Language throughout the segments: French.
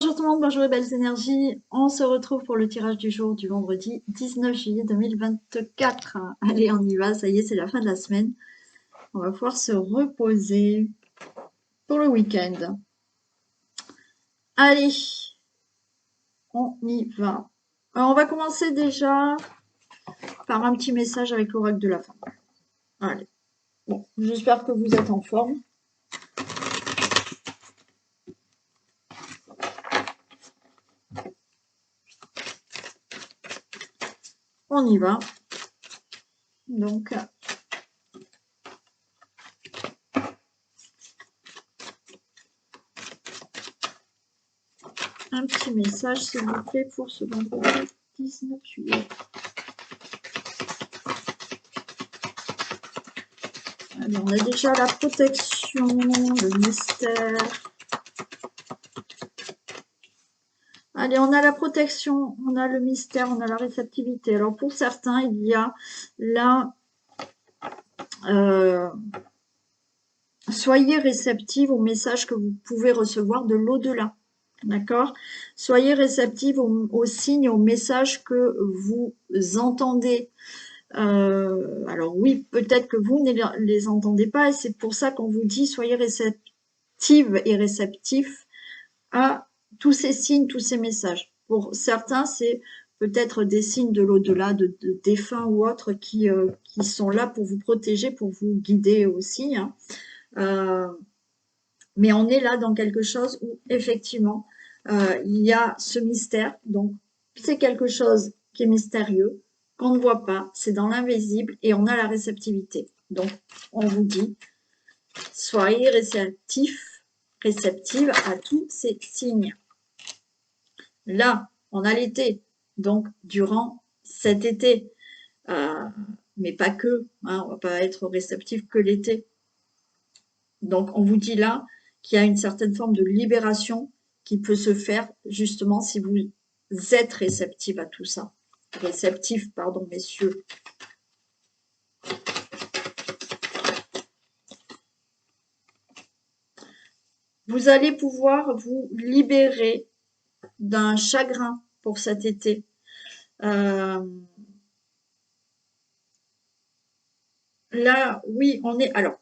Bonjour tout le monde, bonjour et belles énergies. On se retrouve pour le tirage du jour du vendredi 19 juillet 2024. Allez, on y va, ça y est, c'est la fin de la semaine. On va pouvoir se reposer pour le week-end. Allez, on y va. Alors, on va commencer déjà par un petit message avec l'oracle de la fin. Allez, bon, j'espère que vous êtes en forme. On y va. Donc, un petit message, s'il vous plaît, pour ce vendredi 19 juillet. Allez, on a déjà la protection, le mystère. Allez, on a la protection, on a le mystère, on a la réceptivité. Alors, pour certains, il y a là... soyez réceptifs aux messages que vous pouvez recevoir de l'au-delà. D'accord? Soyez réceptifs aux signes, aux messages que vous entendez. Alors oui, peut-être que vous ne les entendez pas, et c'est pour ça qu'on vous dit soyez réceptives et réceptifs à tous ces signes, tous ces messages. Pour certains, c'est peut-être des signes de l'au-delà, de défunts ou autres qui sont là pour vous protéger, pour vous guider aussi. Hein. Mais on est là dans quelque chose où effectivement il y a ce mystère. Donc c'est quelque chose qui est mystérieux, qu'on ne voit pas, c'est dans l'invisible et on a la réceptivité. Donc on vous dit soyez réceptifs, réceptives à tous ces signes. Là, on a l'été, donc durant cet été, mais pas que, hein, on va pas être réceptif que l'été. Donc on vous dit là qu'il y a une certaine forme de libération qui peut se faire justement si vous êtes réceptif à tout ça. Réceptif, pardon, messieurs. Vous allez pouvoir vous libérer d'un chagrin pour cet été. Là, oui, on est... Alors,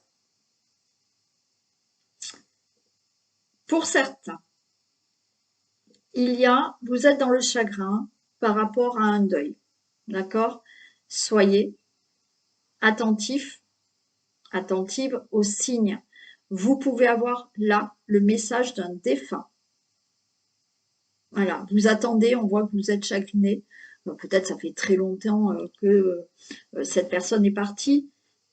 pour certains, vous êtes dans le chagrin par rapport à un deuil. D'accord? Soyez attentifs, attentive aux signes. Vous pouvez avoir là le message d'un défunt. Voilà, vous attendez, on voit que vous êtes chagriné. Peut-être ça fait très longtemps que cette personne est partie,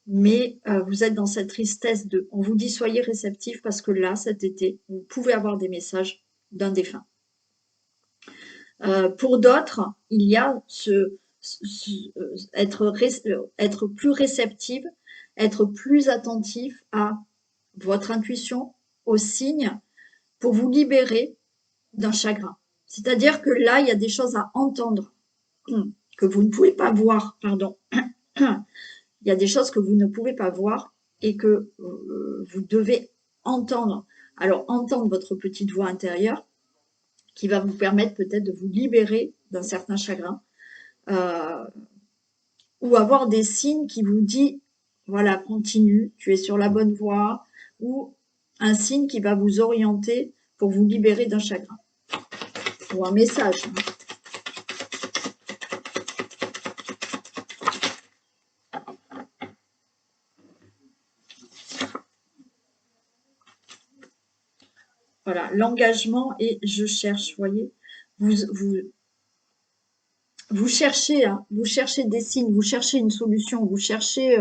mais vous êtes dans cette tristesse de... On vous dit soyez réceptifs parce que là, cet été, vous pouvez avoir des messages d'un défunt. Pour d'autres, il y a être plus réceptive, être plus attentif à votre intuition, aux signes, pour vous libérer d'un chagrin. C'est-à-dire que là, il y a des choses à entendre que vous ne pouvez pas voir, pardon. Il y a des choses que vous ne pouvez pas voir et que vous devez entendre. Alors, entendre votre petite voix intérieure qui va vous permettre peut-être de vous libérer d'un certain chagrin ou avoir des signes qui vous disent voilà, continue, tu es sur la bonne voie, ou un signe qui va vous orienter pour vous libérer d'un chagrin. Ou un message. Voilà, l'engagement et je cherche, vous voyez. Vous cherchez, hein, vous cherchez des signes, vous cherchez une solution, vous cherchez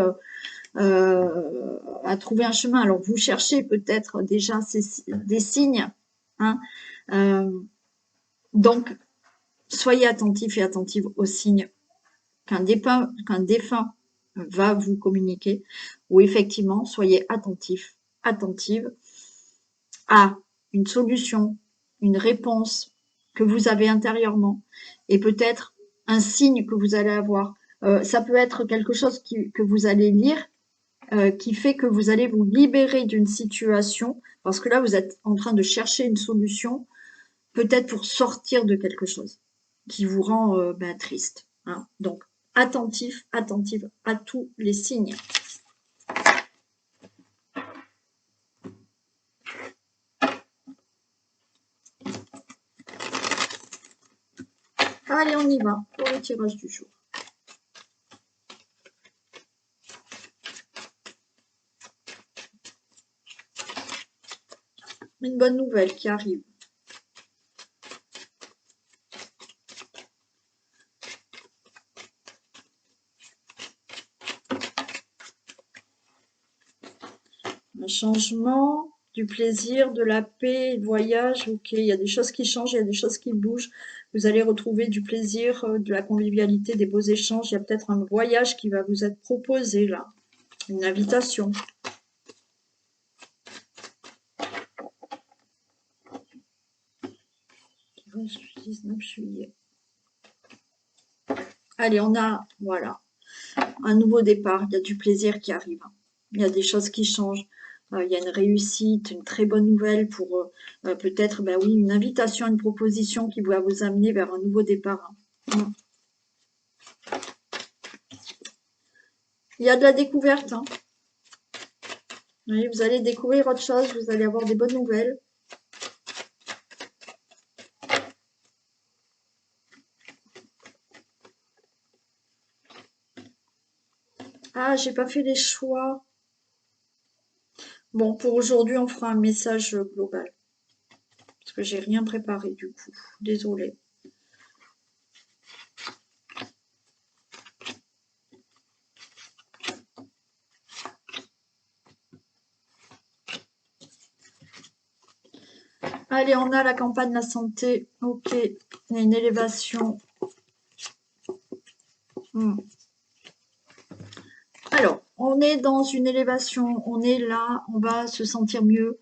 à trouver un chemin. Alors, vous cherchez peut-être déjà des signes. Hein, donc, soyez attentifs et attentives aux signes qu'un défunt va vous communiquer. Ou effectivement, soyez attentifs, attentives à une solution, une réponse que vous avez intérieurement et peut-être un signe que vous allez avoir. Ça peut être quelque chose que vous allez lire qui fait que vous allez vous libérer d'une situation parce que là, vous êtes en train de chercher une solution peut-être pour sortir de quelque chose qui vous rend triste. Hein. Donc, attentif, attentive à tous les signes. Allez, on y va pour le tirage du jour. Une bonne nouvelle qui arrive. Un changement, du plaisir, de la paix, le voyage, ok, il y a des choses qui changent, il y a des choses qui bougent. Vous allez retrouver du plaisir, de la convivialité, des beaux échanges. Il y a peut-être un voyage qui va vous être proposé là, une invitation. Le 19 juillet. Allez, on a, voilà, un nouveau départ. Il y a du plaisir qui arrive. Il y a des choses qui changent. Il y a une réussite, une très bonne nouvelle pour peut-être, ben oui, une invitation, une proposition qui va vous amener vers un nouveau départ. Il y a de la découverte. Hein. Oui, vous allez découvrir autre chose, vous allez avoir des bonnes nouvelles. Ah, j'ai pas fait les choix. Bon, pour aujourd'hui, on fera un message global. Parce que j'ai rien préparé du coup. Désolée. Allez, on a la campagne de la santé. Ok, il y a une élévation. Alors, on est dans une élévation, on est là, on va se sentir mieux.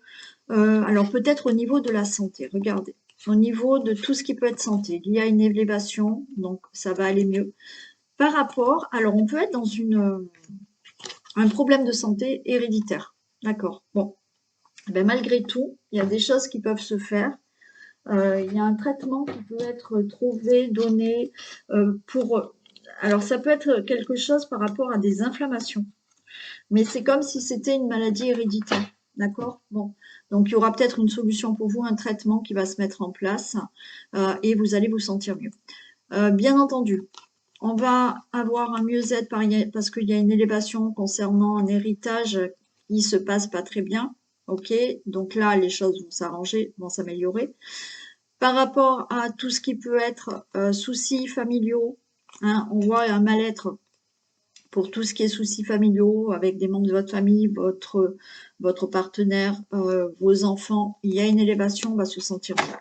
Alors, peut-être au niveau de la santé, regardez. Au niveau de tout ce qui peut être santé, il y a une élévation, donc ça va aller mieux. Par rapport, alors on peut être dans un problème de santé héréditaire. D'accord, bon. Ben, malgré tout, il y a des choses qui peuvent se faire. Il y a un traitement qui peut être trouvé, donné pour... Alors, ça peut être quelque chose par rapport à des inflammations. Mais c'est comme si c'était une maladie héréditaire. D'accord. Bon. Donc, il y aura peut-être une solution pour vous, un traitement qui va se mettre en place et vous allez vous sentir mieux. Bien entendu, on va avoir un mieux-être parce qu'il y a une élévation concernant un héritage qui se passe pas très bien. Ok. Donc là, les choses vont s'arranger, vont s'améliorer. Par rapport à tout ce qui peut être soucis familiaux, hein, on voit un mal-être pour tout ce qui est soucis familiaux avec des membres de votre famille, votre partenaire, vos enfants. Il y a une élévation, on va se sentir bien.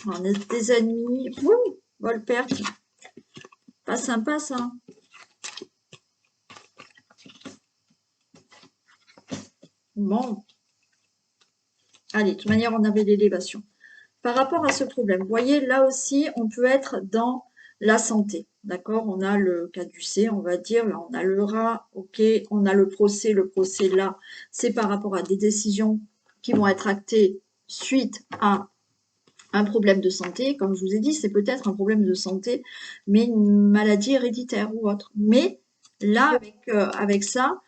On est des ennemis. Wouh, vol-perte. Pas sympa ça. Bon. Allez, de toute manière, on avait l'élévation. Par rapport à ce problème, vous voyez, là aussi, on peut être dans la santé. D'accord? On a le caducée, on va dire. Là, on a le rat. OK. On a le procès. Le procès, là, c'est par rapport à des décisions qui vont être actées suite à un problème de santé. Comme je vous ai dit, c'est peut-être un problème de santé, mais une maladie héréditaire ou autre. Mais là, avec ça,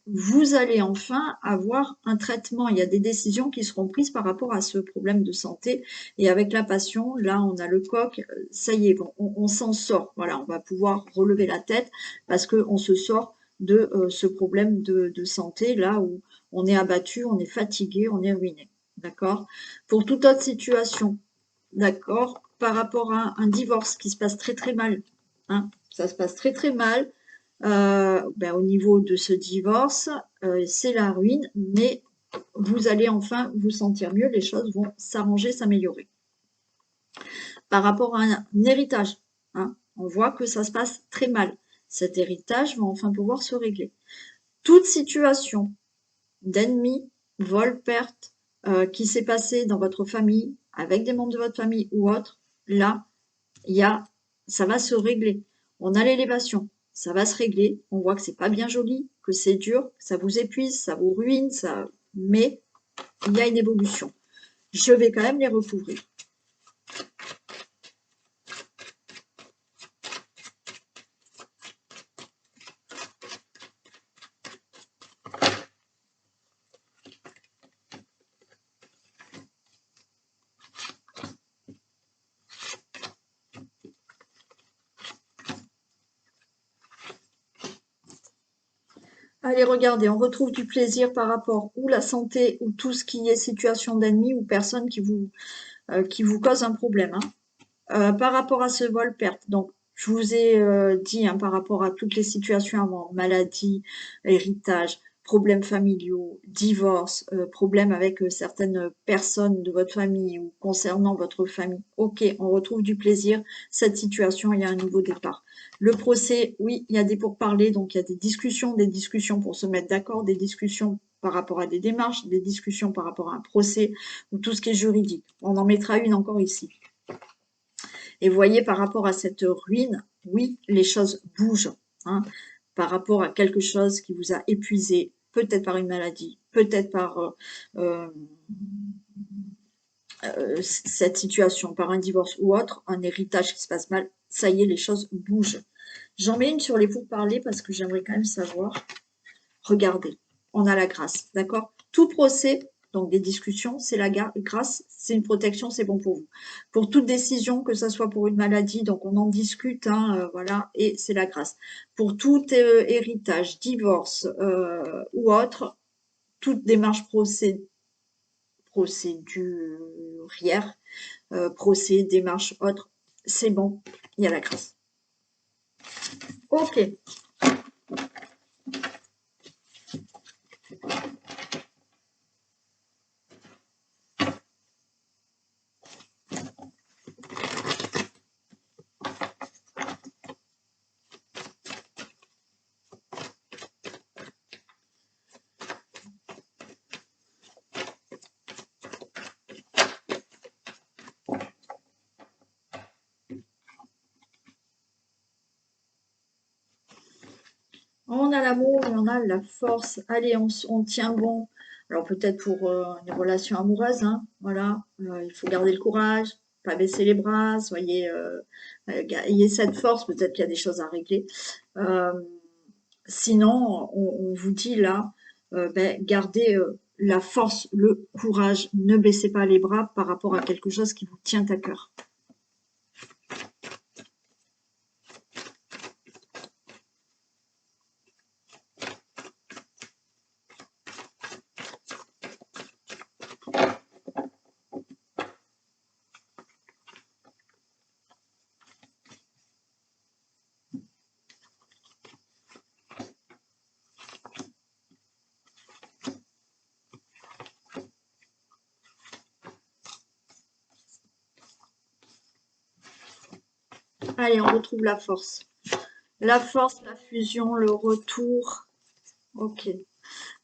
vous allez enfin avoir un traitement. Il y a des décisions qui seront prises par rapport à ce problème de santé. Et avec la passion, là, on a le coq. Ça y est, bon, on s'en sort. Voilà, on va pouvoir relever la tête parce qu'on se sort de ce problème de santé, là où on est abattu, on est fatigué, on est ruiné. D'accord? Pour toute autre situation, d'accord? Par rapport à un divorce qui se passe très très mal, hein, ça se passe très très mal. Au niveau de ce divorce, c'est la ruine, mais vous allez enfin vous sentir mieux, les choses vont s'arranger, s'améliorer. Par rapport à un héritage, hein, on voit que ça se passe très mal. Cet héritage va enfin pouvoir se régler. Toute situation d'ennemi, vol, perte, qui s'est passé dans votre famille, avec des membres de votre famille ou autre, là, ça va se régler. On a l'élévation, ça va se régler. On voit que c'est pas bien joli, que c'est dur, que ça vous épuise, ça vous ruine, mais il y a une évolution. je vais quand même les recouvrir. Allez, regardez, on retrouve du plaisir par rapport ou la santé ou tout ce qui est situation d'ennemi ou personne qui vous cause un problème, hein. Par rapport à ce vol perte, donc je vous ai dit hein, par rapport à toutes les situations avant, maladie, héritage, problèmes familiaux, divorce, problèmes avec certaines personnes de votre famille ou concernant votre famille. Ok, on retrouve du plaisir, cette situation, il y a un nouveau départ. Le procès, oui, il y a des pourparlers, donc il y a des discussions pour se mettre d'accord, des discussions par rapport à des démarches, des discussions par rapport à un procès ou tout ce qui est juridique. On en mettra une encore ici. Et vous voyez, par rapport à cette ruine, oui, les choses bougent, hein, par rapport à quelque chose qui vous a épuisé, peut-être par une maladie, peut-être par cette situation, par un divorce ou autre, un héritage qui se passe mal. Ça y est, les choses bougent. J'en mets une sur les pourparlers parce que j'aimerais quand même savoir. Regardez, on a la grâce, d'accord? Tout procès, donc des discussions, c'est la grâce, c'est une protection, c'est bon pour vous. Pour toute décision, que ce soit pour une maladie, donc on en discute, hein, voilà, et c'est la grâce. Pour tout héritage, divorce ou autre, toute démarche procédurière, procès, démarche autre, c'est bon, il y a la grâce. Ok. On a l'amour et on a la force. Allez, on tient bon. Alors peut-être pour une relation amoureuse, hein, voilà. Il faut garder le courage, pas baisser les bras, ayez cette force. Peut-être qu'il y a des choses à régler. Euh, Sinon, on vous dit là, gardez la force, le courage. Ne baissez pas les bras par rapport à quelque chose qui vous tient à cœur. Allez, on retrouve la force. La force, la fusion, le retour. Ok.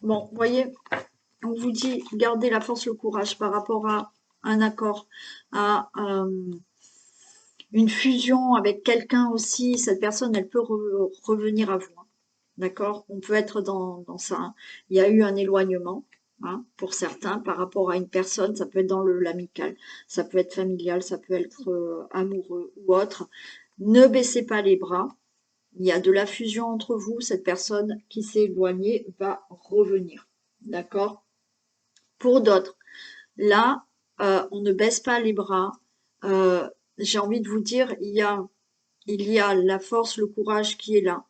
Bon, vous voyez, on vous dit gardez la force, le courage par rapport à un accord, à une fusion avec quelqu'un aussi. Cette personne, elle peut revenir à vous. Hein. D'accord? On peut être dans ça. Hein. Il y a eu un éloignement. Hein, pour certains, par rapport à une personne, ça peut être dans l'amical, ça peut être familial, ça peut être amoureux ou autre. Ne baissez pas les bras. Il y a de la fusion entre vous. Cette personne qui s'est éloignée va revenir. D'accord? Pour d'autres, là, on ne baisse pas les bras. J'ai envie de vous dire, il y a la force, le courage qui est là.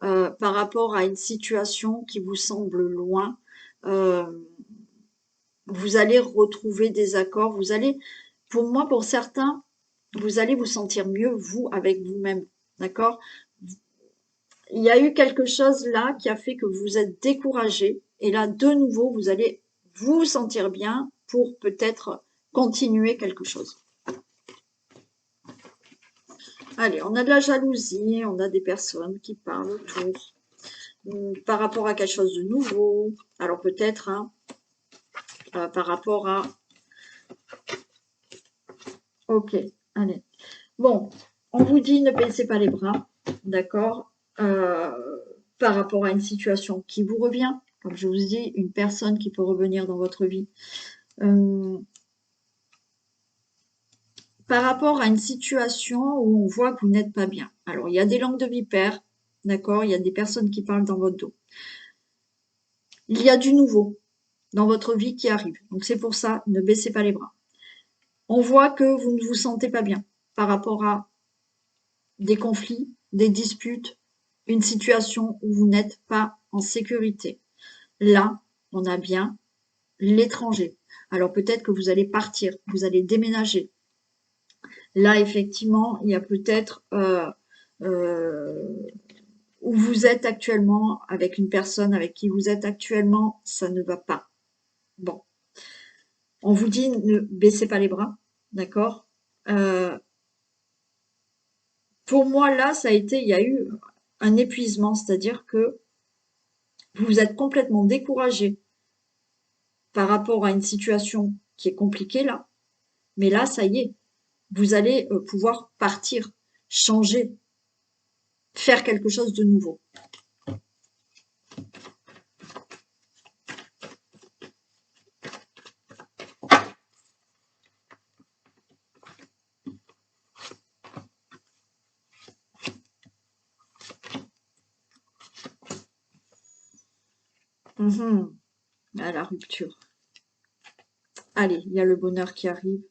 Par rapport à une situation qui vous semble loin, euh, vous allez retrouver des accords. Vous allez, pour moi, pour certains, vous allez vous sentir mieux, vous, avec vous-même. D'accord? Il y a eu quelque chose là qui a fait que vous êtes découragé. Et là, de nouveau, vous allez vous sentir bien pour peut-être continuer quelque chose. Allez, on a de la jalousie, on a des personnes qui parlent autour par rapport à quelque chose de nouveau. Alors peut-être hein, par rapport à... Ok, allez. Bon, on vous dit ne baissez pas les bras, d'accord par rapport à une situation qui vous revient. Comme je vous dis, une personne qui peut revenir dans votre vie. par rapport à une situation où on voit que vous n'êtes pas bien. Alors, il y a des langues de vipère, d'accord? Il y a des personnes qui parlent dans votre dos. Il y a du nouveau dans votre vie qui arrive. Donc, c'est pour ça, ne baissez pas les bras. On voit que vous ne vous sentez pas bien par rapport à des conflits, des disputes, une situation où vous n'êtes pas en sécurité. Là, on a bien l'étranger. Alors peut-être que vous allez partir, vous allez déménager. Là, effectivement, il y a peut-être où vous êtes actuellement, avec une personne avec qui vous êtes actuellement, ça ne va pas. Bon, on vous dit ne baissez pas les bras, d'accord? Pour moi, là, il y a eu un épuisement, c'est-à-dire que vous êtes complètement découragé par rapport à une situation qui est compliquée là, mais là, ça y est, vous allez pouvoir partir, changer, faire quelque chose de nouveau. À la rupture. Allez, il y a le bonheur qui arrive.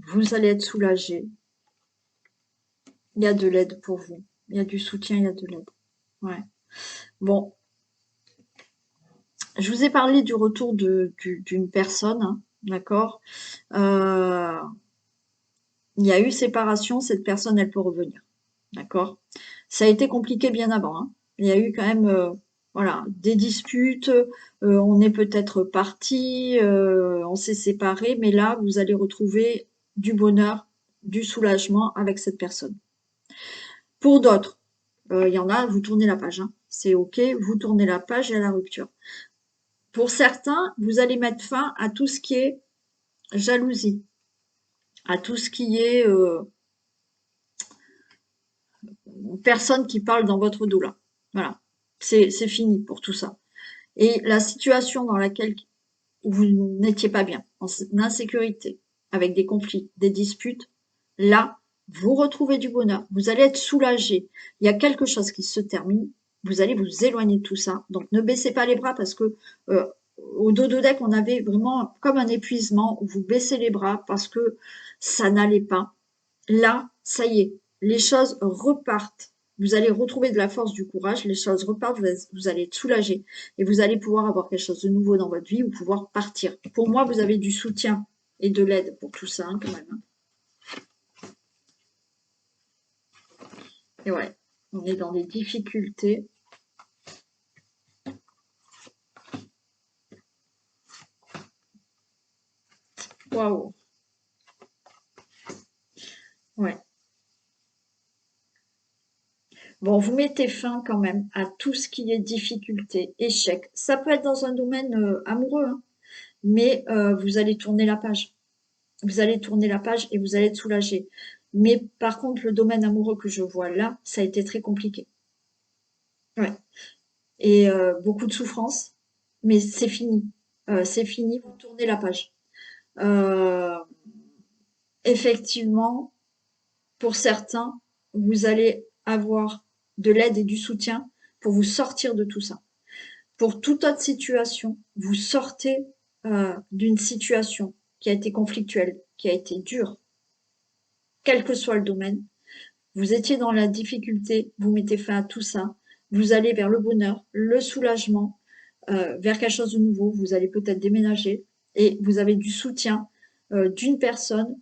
Vous allez être soulagé. Il y a de l'aide pour vous. Il y a du soutien, il y a de l'aide. Ouais. Bon, je vous ai parlé du retour d'une personne, hein, d'accord? Il y a eu séparation, cette personne, elle peut revenir, d'accord? Ça a été compliqué bien avant, hein. Il y a eu quand même, voilà, des disputes, on est peut-être parti, on s'est séparés, mais là, vous allez retrouver du bonheur, du soulagement avec cette personne. Pour d'autres, il y en a, vous tournez la page, hein. C'est OK, vous tournez la page et à la rupture. Pour certains, vous allez mettre fin à tout ce qui est jalousie, à tout ce qui est personne qui parle dans votre dos là. Voilà, c'est fini pour tout ça. Et la situation dans laquelle vous n'étiez pas bien, en insécurité, avec des conflits, des disputes, là, vous retrouvez du bonheur, vous allez être soulagé. Il y a quelque chose qui se termine, vous allez vous éloigner de tout ça. Donc ne baissez pas les bras parce que au dodo deck, on avait vraiment comme un épuisement où vous baissez les bras parce que ça n'allait pas. Là, ça y est, les choses repartent. Vous allez retrouver de la force, du courage, les choses repartent, vous allez être soulagé et vous allez pouvoir avoir quelque chose de nouveau dans votre vie ou pouvoir partir. Pour moi, vous avez du soutien et de l'aide pour tout ça, hein, quand même, hein. Et ouais, on est dans des difficultés. Waouh. Ouais. Bon, vous mettez fin quand même à tout ce qui est difficulté, échec. Ça peut être dans un domaine amoureux, hein, mais vous allez tourner la page. Vous allez tourner la page et vous allez être soulagé. Mais par contre, le domaine amoureux que je vois là, ça a été très compliqué. Ouais. Et beaucoup de souffrance, mais c'est fini, vous tournez la page. Euh, Effectivement, pour certains, vous allez avoir de l'aide et du soutien pour vous sortir de tout ça. Pour toute autre situation, vous sortez d'une situation qui a été conflictuelle, qui a été dure, quel que soit le domaine. Vous étiez dans la difficulté, vous mettez fin à tout ça, vous allez vers le bonheur, le soulagement, vers quelque chose de nouveau, vous allez peut-être déménager et vous avez du soutien d'une personne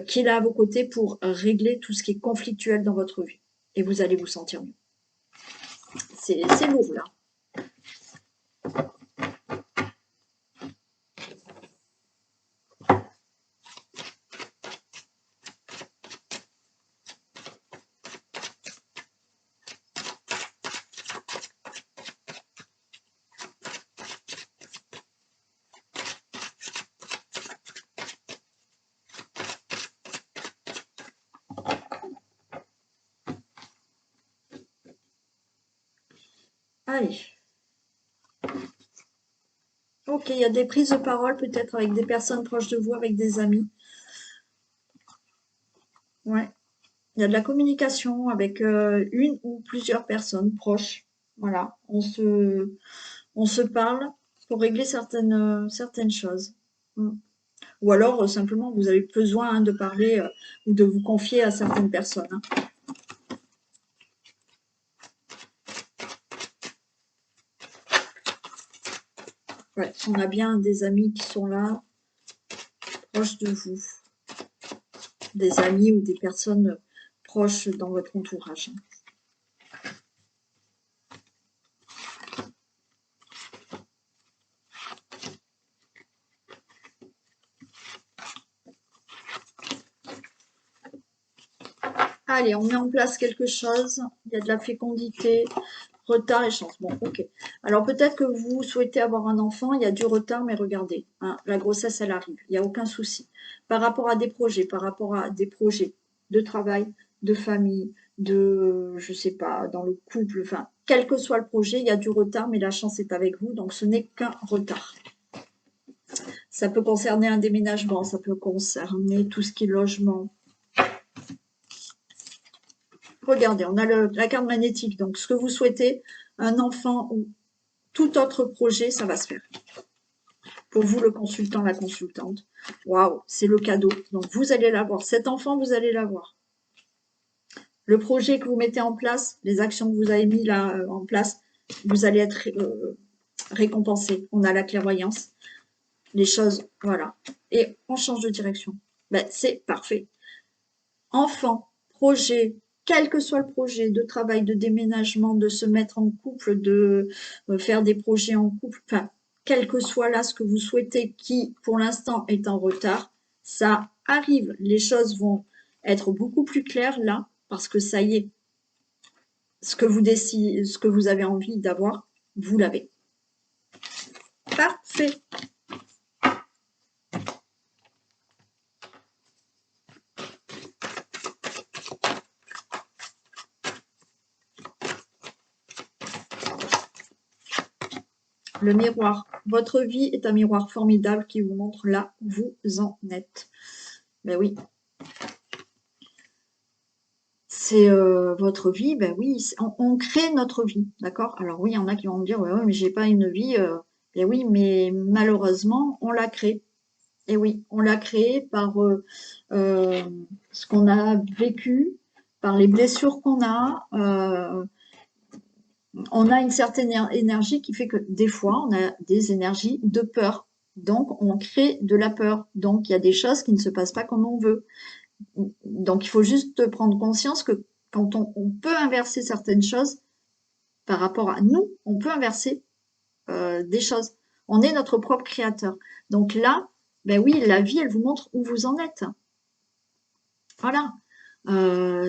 qui est là à vos côtés pour régler tout ce qui est conflictuel dans votre vie. Et vous allez vous sentir mieux. C'est lourd là. Allez. Ok, il y a des prises de parole peut-être avec des personnes proches de vous, avec des amis. Ouais. Il y a de la communication avec une ou plusieurs personnes proches. Voilà, on se parle pour régler certaines choses. Mm. Ou alors, simplement, vous avez besoin de parler ou de vous confier à certaines personnes, hein. Ouais, on a bien des amis qui sont là, proches de vous, des amis ou des personnes proches dans votre entourage. Allez, on met en place quelque chose. Il y a de la fécondité, retard et chance. Bon, ok. Alors peut-être que vous souhaitez avoir un enfant, il y a du retard, mais regardez, hein, la grossesse, elle arrive. Il n'y a aucun souci. Par rapport à des projets de travail, de famille, de, je sais pas, dans le couple, enfin, quel que soit le projet, il y a du retard, mais la chance est avec vous, donc ce n'est qu'un retard. Ça peut concerner un déménagement, ça peut concerner tout ce qui est logement. Regardez, on a la carte magnétique. Donc, ce que vous souhaitez, un enfant ou tout autre projet, ça va se faire. Pour vous, le consultant, la consultante. Waouh, c'est le cadeau. Donc, vous allez l'avoir. Cet enfant, vous allez l'avoir. Le projet que vous mettez en place, les actions que vous avez mis là en place, vous allez être récompensé. On a la clairvoyance. Les choses, voilà. Et on change de direction. Ben, c'est parfait. Enfant, projet, quel que soit le projet de travail, de déménagement, de se mettre en couple, de faire des projets en couple, enfin, quel que soit là ce que vous souhaitez qui, pour l'instant, est en retard, ça arrive. Les choses vont être beaucoup plus claires là, parce que ça y est, ce que vous décidez, ce que vous avez envie d'avoir, vous l'avez. Parfait. Le miroir. Votre vie est un miroir formidable qui vous montre là où vous en êtes. Ben oui. C'est votre vie, ben oui, on crée notre vie, d'accord? Alors oui, il y en a qui vont me dire, ouais, ouais, mais j'ai pas une vie. Ben oui, mais malheureusement, on l'a créée. Et oui, on l'a créée par euh, ce qu'on a vécu, par les blessures qu'on a. On a une certaine énergie qui fait que des fois, on a des énergies de peur. Donc, on crée de la peur. Donc, il y a des choses qui ne se passent pas comme on veut. Donc, il faut juste prendre conscience que quand on peut inverser certaines choses par rapport à nous, on peut inverser des choses. On est notre propre créateur. Donc là, ben oui, la vie, elle vous montre où vous en êtes. Voilà.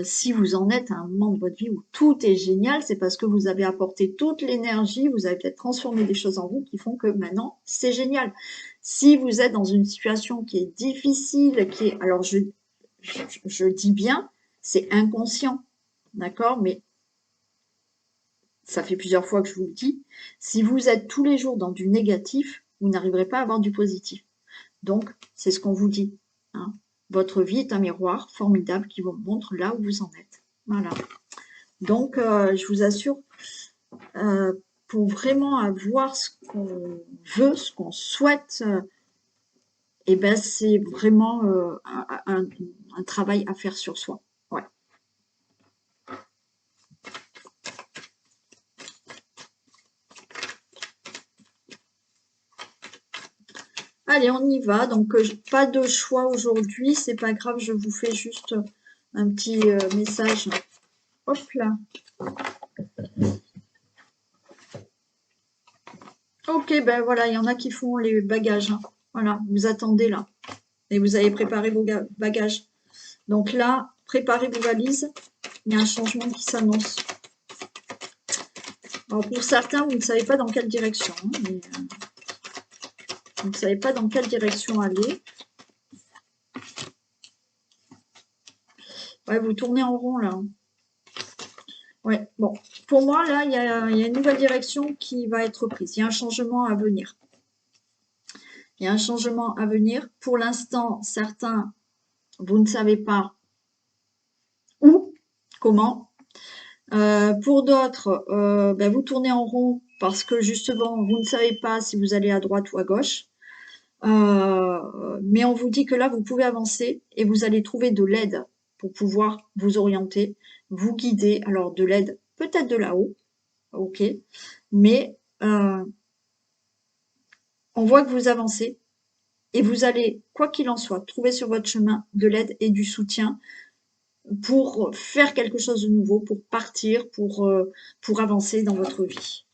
Si vous en êtes à un moment de votre vie où tout est génial, c'est parce que vous avez apporté toute l'énergie, vous avez peut-être transformé des choses en vous qui font que maintenant, c'est génial. Si vous êtes dans une situation qui est difficile, qui est, alors je dis bien, c'est inconscient, d'accord? Mais ça fait plusieurs fois que je vous le dis. Si vous êtes tous les jours dans du négatif, vous n'arriverez pas à avoir du positif. Donc, c'est ce qu'on vous dit, hein. Votre vie est un miroir formidable qui vous montre là où vous en êtes. Voilà. Donc, je vous assure, euh, pour vraiment avoir ce qu'on veut, ce qu'on souhaite, eh ben, c'est vraiment un travail à faire sur soi. Ouais. Allez, on y va. Donc, pas de choix aujourd'hui. C'est pas grave, je vous fais juste un petit message. Hop là. Ok, ben voilà, il y en a qui font les bagages, hein. Voilà, vous attendez là. Et vous avez préparé vos bagages. Donc là, préparez vos valises. Il y a un changement qui s'annonce. Alors pour certains, vous ne savez pas dans quelle direction, hein, mais, vous ne savez pas dans quelle direction aller. Ouais, vous tournez en rond là, hein. Ouais, bon. Pour moi, là, il y a une nouvelle direction qui va être prise. Il y a un changement à venir. Il y a un changement à venir. Pour l'instant, certains, vous ne savez pas Ou, comment? Pour d'autres, ben, vous tournez en rond parce que justement, vous ne savez pas si vous allez à droite ou à gauche. Mais on vous dit que là, vous pouvez avancer et vous allez trouver de l'aide pour pouvoir vous orienter, vous guider. Alors, de l'aide peut-être de là-haut, ok, mais on voit que vous avancez et vous allez, quoi qu'il en soit, trouver sur votre chemin de l'aide et du soutien pour faire quelque chose de nouveau, pour partir, pour avancer dans votre vie.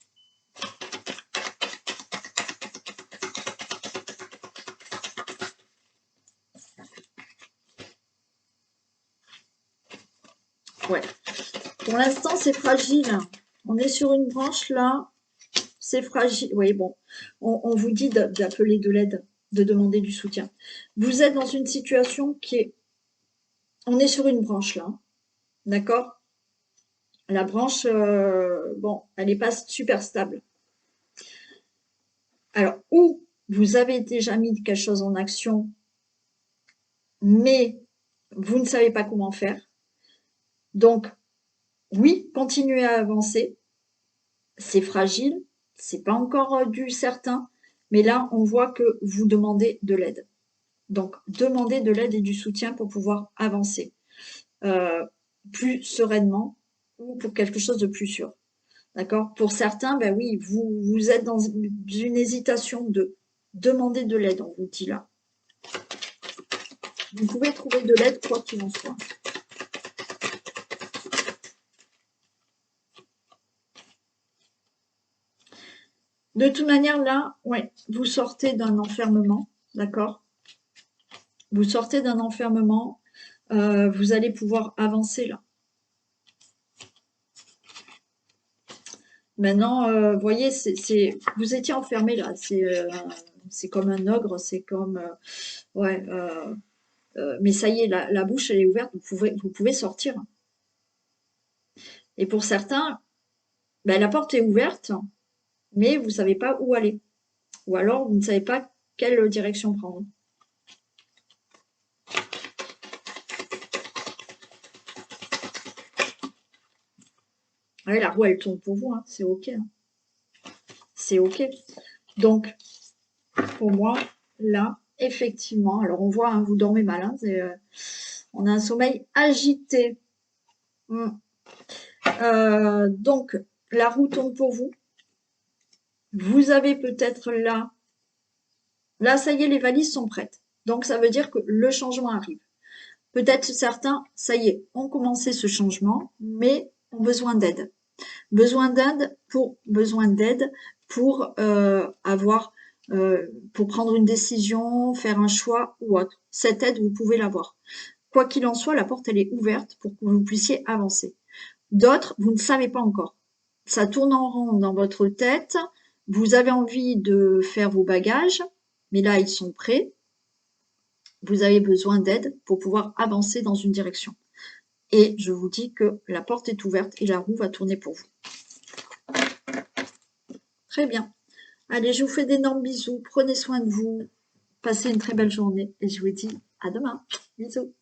Ouais. Pour l'instant, c'est fragile. On est sur une branche là, c'est fragile. Oui, bon, on vous dit d'appeler de l'aide, de demander du soutien. Vous êtes dans une situation qui est... On est sur une branche là, d'accord? La branche, bon, elle n'est pas super stable. Alors, ou vous avez déjà mis quelque chose en action, mais vous ne savez pas comment faire. Donc, oui, continuez à avancer. C'est fragile, c'est pas encore du certain, mais là, on voit que vous demandez de l'aide. Donc, demandez de l'aide et du soutien pour pouvoir avancer plus sereinement ou pour quelque chose de plus sûr. D'accord? Pour certains, ben oui, vous êtes dans une hésitation de demander de l'aide, on vous dit là. Vous pouvez trouver de l'aide quoi qu'il en soit. De toute manière, là, ouais, vous sortez d'un enfermement, d'accord? Vous sortez d'un enfermement, vous allez pouvoir avancer là. Maintenant, vous voyez, vous étiez enfermé là, c'est comme un ogre, c'est comme... ouais, mais ça y est, la bouche, elle est ouverte, vous pouvez sortir. Et pour certains, ben, la porte est ouverte, mais vous ne savez pas où aller. Ou alors, vous ne savez pas quelle direction prendre. Ouais, la roue, elle tourne pour vous, hein, c'est OK. Hein. C'est OK. Donc, pour moi, là, effectivement, alors on voit, hein, vous dormez mal, hein, on a un sommeil agité. Donc, la roue tourne pour vous. Vous avez peut-être là, ça y est, les valises sont prêtes. Donc, ça veut dire que le changement arrive. Peut-être certains, ça y est, ont commencé ce changement, mais ont besoin d'aide. Besoin d'aide pour avoir, pour prendre une décision, faire un choix ou autre. Cette aide, vous pouvez l'avoir. Quoi qu'il en soit, la porte, elle est ouverte pour que vous puissiez avancer. D'autres, vous ne savez pas encore. Ça tourne en rond dans votre tête. Vous avez envie de faire vos bagages, mais là, ils sont prêts. Vous avez besoin d'aide pour pouvoir avancer dans une direction. Et je vous dis que la porte est ouverte et la roue va tourner pour vous. Très bien. Allez, je vous fais d'énormes bisous. Prenez soin de vous. Passez une très belle journée et je vous dis à demain. Bisous.